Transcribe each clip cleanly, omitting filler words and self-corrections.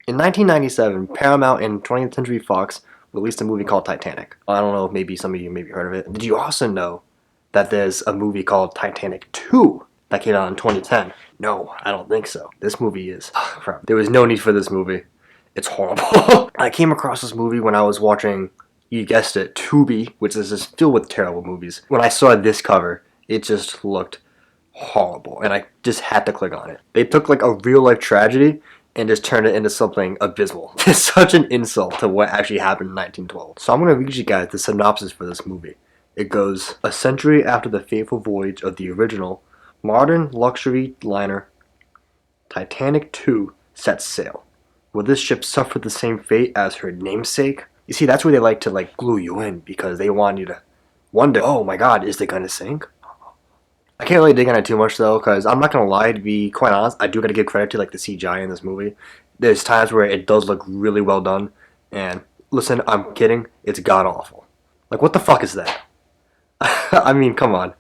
In 1997, Paramount and 20th Century Fox released a movie called Titanic. I don't know if maybe some of you maybe heard of it. Did you also know that there's a movie called Titanic 2 that came out in 2010? No, I don't think so. This movie is... crap. There was no need for this movie. It's horrible. I came across this movie when I was watching, you guessed it, Tubi, which is just filled with terrible movies. When I saw this cover, it just looked horrible, and I just had to click on it. They took like a real life tragedy and just turned it into something abysmal. It's such an insult to what actually happened in 1912. So I'm going to read you guys the synopsis for this movie. It goes, a century after the fateful voyage of the original modern luxury liner Titanic 2 sets sail. Will this ship suffer the same fate as her namesake? You see, that's where they like to like glue you in, because they want you to wonder, oh my god, is it going to sink? I can't really dig on it too much though, because I'm not gonna lie, to be quite honest, I do gotta give credit to like the CGI in this movie. There's times where it does look really well done, and listen, I'm kidding, it's god awful. Like, what the fuck is that? I mean, come on.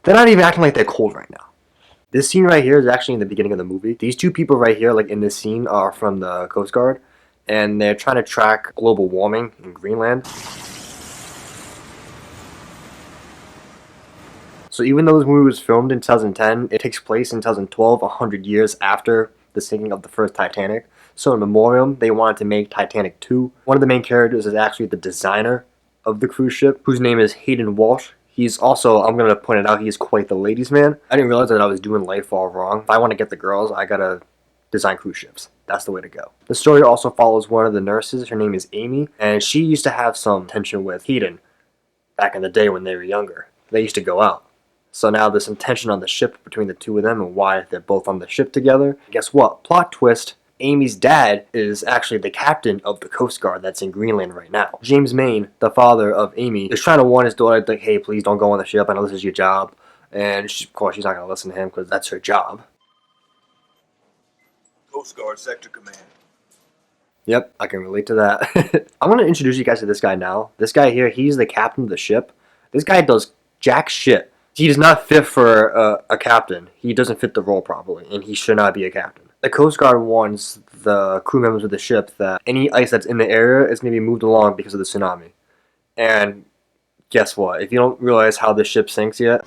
They're not even acting like they're cold right now. This scene right here is actually in the beginning of the movie. These two people right here, like in this scene, are from the Coast Guard, and they're trying to track global warming in Greenland. So even though this movie was filmed in 2010, it takes place in 2012, 100 years after the sinking of the first Titanic. So in memoriam, they wanted to make Titanic 2. One of the main characters is actually the designer of the cruise ship, whose name is Hayden Walsh. He's also, I'm going to point it out, he's quite the ladies' man. I didn't realize that I was doing life all wrong. If I want to get the girls, I gotta design cruise ships. That's the way to go. The story also follows one of the nurses. Her name is Amy, and she used to have some tension with Hayden back in the day when they were younger. They used to go out. So now there's some tension on the ship between the two of them and why they're both on the ship together. Guess what? Plot twist. Amy's dad is actually the captain of the Coast Guard that's in Greenland right now. James Maine, the father of Amy, is trying to warn his daughter, like, hey, please don't go on the ship. I know this is your job. And she, of course, she's not going to listen to him because that's her job. Coast Guard Sector Command. Yep, I can relate to that. I'm going to introduce you guys to this guy now. This guy here, he's the captain of the ship. This guy does jack shit. He is not fit for a captain. He doesn't fit the role properly, and he should not be a captain. The Coast Guard warns the crew members of the ship that any ice that's in the area is going to be moved along because of the tsunami. And guess what? If you don't realize how the ship sinks yet,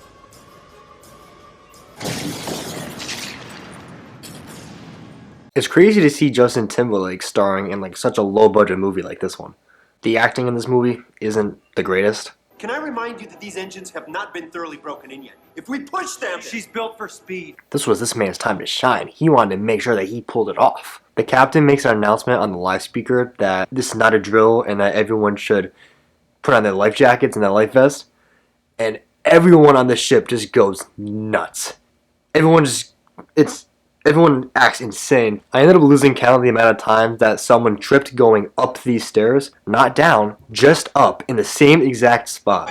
it's crazy to see Justin Timberlake starring in like such a low-budget movie like this one. The acting in this movie isn't the greatest. Can I remind you that these engines have not been thoroughly broken in yet? If we push them... She's built for speed. This was this man's time to shine. He wanted to make sure that he pulled it off. The captain makes an announcement on the live speaker that this is not a drill and that everyone should put on their life jackets and their life vests. And everyone on the ship just goes nuts. Everyone acts insane. I ended up losing count of the amount of times that someone tripped going up these stairs, not down, just up in the same exact spot.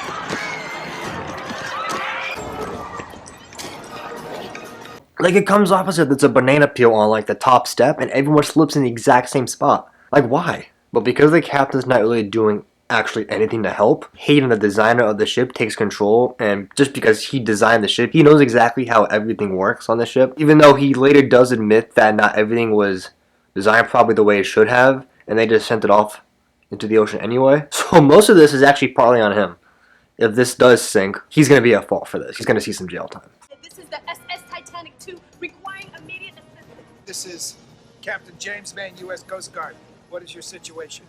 Like, it comes off as if it's a banana peel on like the top step and everyone slips in the exact same spot. Like, why? But because the captain's not really doing actually anything to help, Hayden, the designer of the ship, takes control, and just because he designed the ship, he knows exactly how everything works on the ship, even though he later does admit that not everything was designed probably the way it should have, and they just sent it off into the ocean anyway. So most of this is actually partly on him. If this does sink, he's going to be at fault for this. He's going to see some jail time. This is the SS Titanic 2, requiring immediate assistance. This is Captain James Maine, U.S. Coast Guard. What is your situation?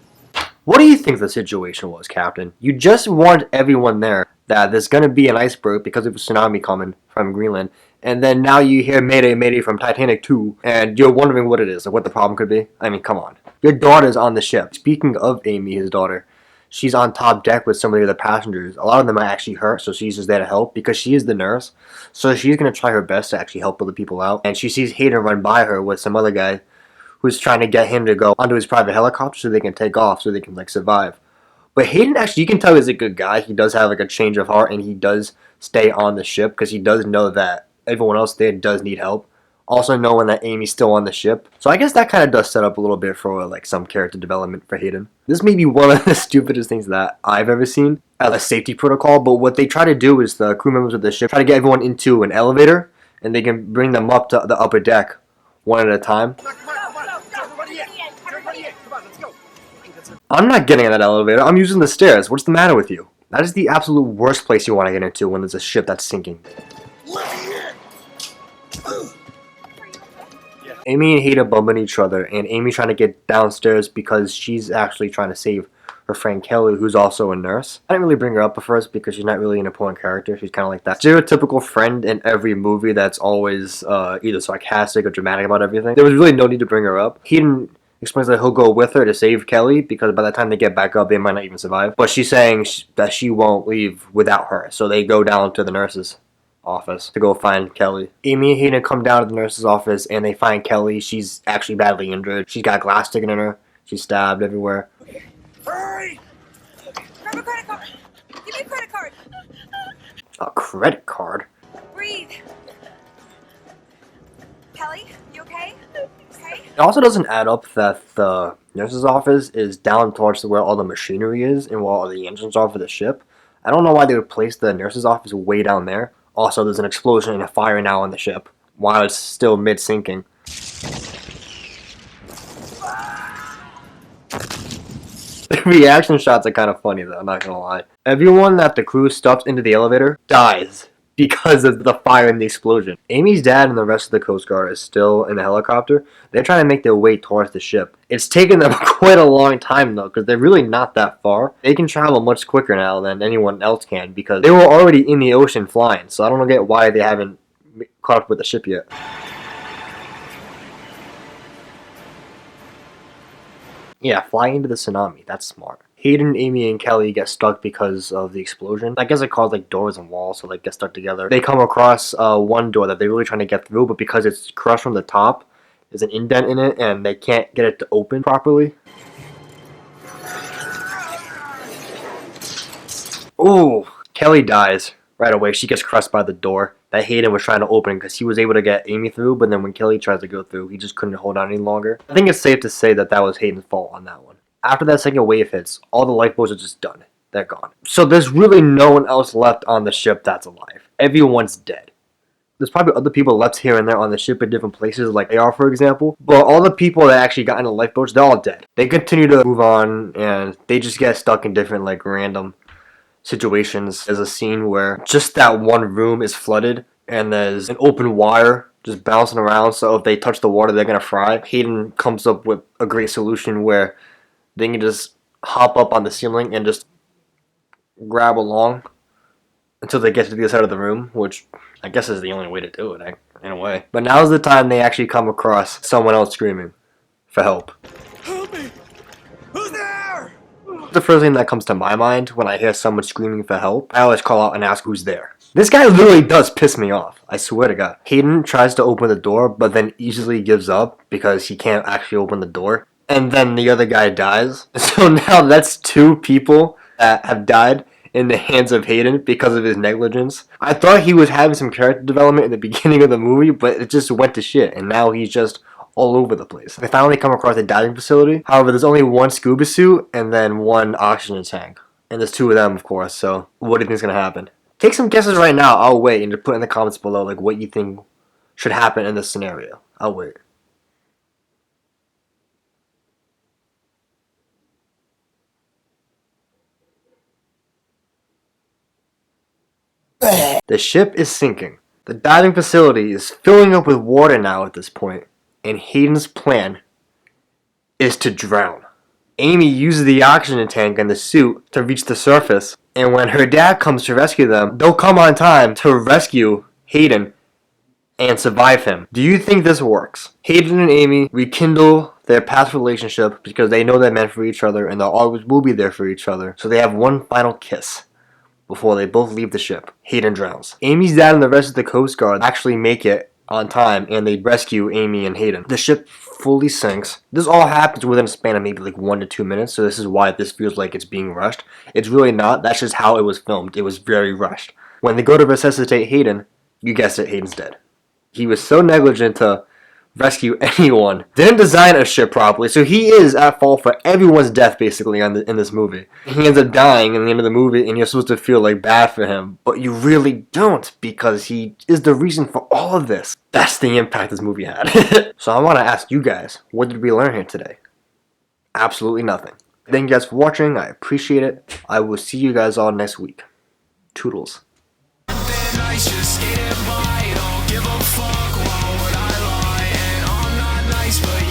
What do you think the situation was, Captain? You just warned everyone there that there's going to be an iceberg because of a tsunami coming from Greenland, and then now you hear Mayday, Mayday from Titanic 2, and you're wondering what it is, like what the problem could be? I mean, come on. Your daughter's on the ship. Speaking of Amy, his daughter, she's on top deck with some of the other passengers. A lot of them are actually hurt, so she's just there to help because she is the nurse. So she's going to try her best to actually help other people out, and she sees Hayden run by her with some other guy who's trying to get him to go onto his private helicopter so they can take off, so they can like survive. But Hayden, actually, you can tell he's a good guy. He does have like a change of heart, and he does stay on the ship because he does know that everyone else there does need help. Also knowing that Amy's still on the ship. So I guess that kind of does set up a little bit for like some character development for Hayden. This may be one of the stupidest things that I've ever seen as a safety protocol, but what they try to do is the crew members of the ship try to get everyone into an elevator, and they can bring them up to the upper deck one at a time. Everybody in. Everybody in. Come on, let's go. I'm not getting in that elevator. I'm using the stairs. What's the matter with you? That is the absolute worst place you want to get into when there's a ship that's sinking. Amy and Hayden bump into each other, and Amy's trying to get downstairs because she's actually trying to save her friend Kelly, who's also a nurse. I didn't really bring her up at first because she's not really an important character. She's kind of like that stereotypical friend in every movie that's always either sarcastic or dramatic about everything. There was really no need to bring her up. Hayden explains that he'll go with her to save Kelly because by the time they get back up, they might not even survive. But she's saying that she won't leave without her, so they go down to the nurse's office to go find Kelly. Amy and Hayden come down to the nurse's office and they find Kelly. She's actually badly injured. She's got glass sticking in her. She's stabbed everywhere. Hurry! Grab a credit card. Give me a credit card. A credit card? Breathe. Kelly, you okay? Okay. It also doesn't add up that the nurse's office is down towards where all the machinery is and where all the engines are for the ship. I don't know why they would place the nurse's office way down there. Also, there's an explosion and a fire now on the ship while it's still mid-sinking. The reaction shots are kind of funny though, I'm not gonna lie. Everyone that the crew stuffs into the elevator dies because of the fire and the explosion. Amy's dad and the rest of the Coast Guard is still in the helicopter. They're trying to make their way towards the ship. It's taken them quite a long time though, because they're really not that far. They can travel much quicker now than anyone else can because they were already in the ocean flying. So I don't get why they haven't caught up with the ship yet. Yeah, flying into the tsunami. That's smart. Hayden, Amy, and Kelly get stuck because of the explosion. I guess it caused like doors and walls to like get stuck together. They come across one door that they're really trying to get through, but because it's crushed from the top, there's an indent in it, and they can't get it to open properly. Ooh, Kelly dies right away. She gets crushed by the door that Hayden was trying to open because he was able to get Amy through, but then when Kelly tries to go through, he just couldn't hold on any longer. I think it's safe to say that that was Hayden's fault on that one. After that second wave hits, all the lifeboats are just done. They're gone. So there's really no one else left on the ship that's alive. Everyone's dead. There's probably other people left here and there on the ship in different places, like AR for example. But all the people that actually got in the lifeboats, they're all dead. They continue to move on and they just get stuck in different like random situations. There's a scene where just that one room is flooded and there's an open wire just bouncing around, so if they touch the water they're gonna fry. Hayden comes up with a great solution where they can just hop up on the ceiling and just grab along until they get to the other side of the room, which I guess is the only way to do it, in a way. But now's the time they actually come across someone else screaming for help. Help me! Who's there? The first thing that comes to my mind when I hear someone screaming for help, I always call out and ask who's there. This guy literally does piss me off, I swear to God. Hayden tries to open the door, but then easily gives up because he can't actually open the door. And then the other guy dies. So now that's two people that have died in the hands of Hayden because of his negligence. I thought he was having some character development in the beginning of the movie, but it just went to shit, and now he's just all over the place. They finally come across a diving facility. However, there's only one scuba suit and then one oxygen tank. And there's two of them, of course, so what do you think is going to happen? Take some guesses right now. I'll wait, and just put in the comments below like what you think should happen in this scenario. I'll wait. The ship is sinking. The diving facility is filling up with water now at this point, and Hayden's plan is to drown. Amy uses the oxygen tank and the suit to reach the surface, and when her dad comes to rescue them, they'll come on time to rescue Hayden and survive him. Do you think this works? Hayden and Amy rekindle their past relationship because they know they're meant for each other and they'll always will be there for each other, so they have one final kiss before they both leave the ship. Hayden drowns. Amy's dad and the rest of the Coast Guard actually make it on time and they rescue Amy and Hayden. The ship fully sinks. This all happens within a span of maybe like 1 to 2 minutes, so this is why this feels like it's being rushed. It's really not. That's just how it was filmed. It was very rushed. When they go to resuscitate Hayden, you guessed it, Hayden's dead. He was so negligent to rescue anyone. Didn't design a ship properly, so he is at fault for everyone's death basically in this movie. He ends up dying in the end of the movie and you're supposed to feel like bad for him, but you really don't because he is the reason for all of this. That's the impact this movie had. So I want to ask you guys, what did we learn here today? Absolutely nothing. Thank you guys for watching. I appreciate it. I will see you guys all next week. Toodles. Nice, just skating by, don't give a fuck, why would I lie? And I'm not nice, but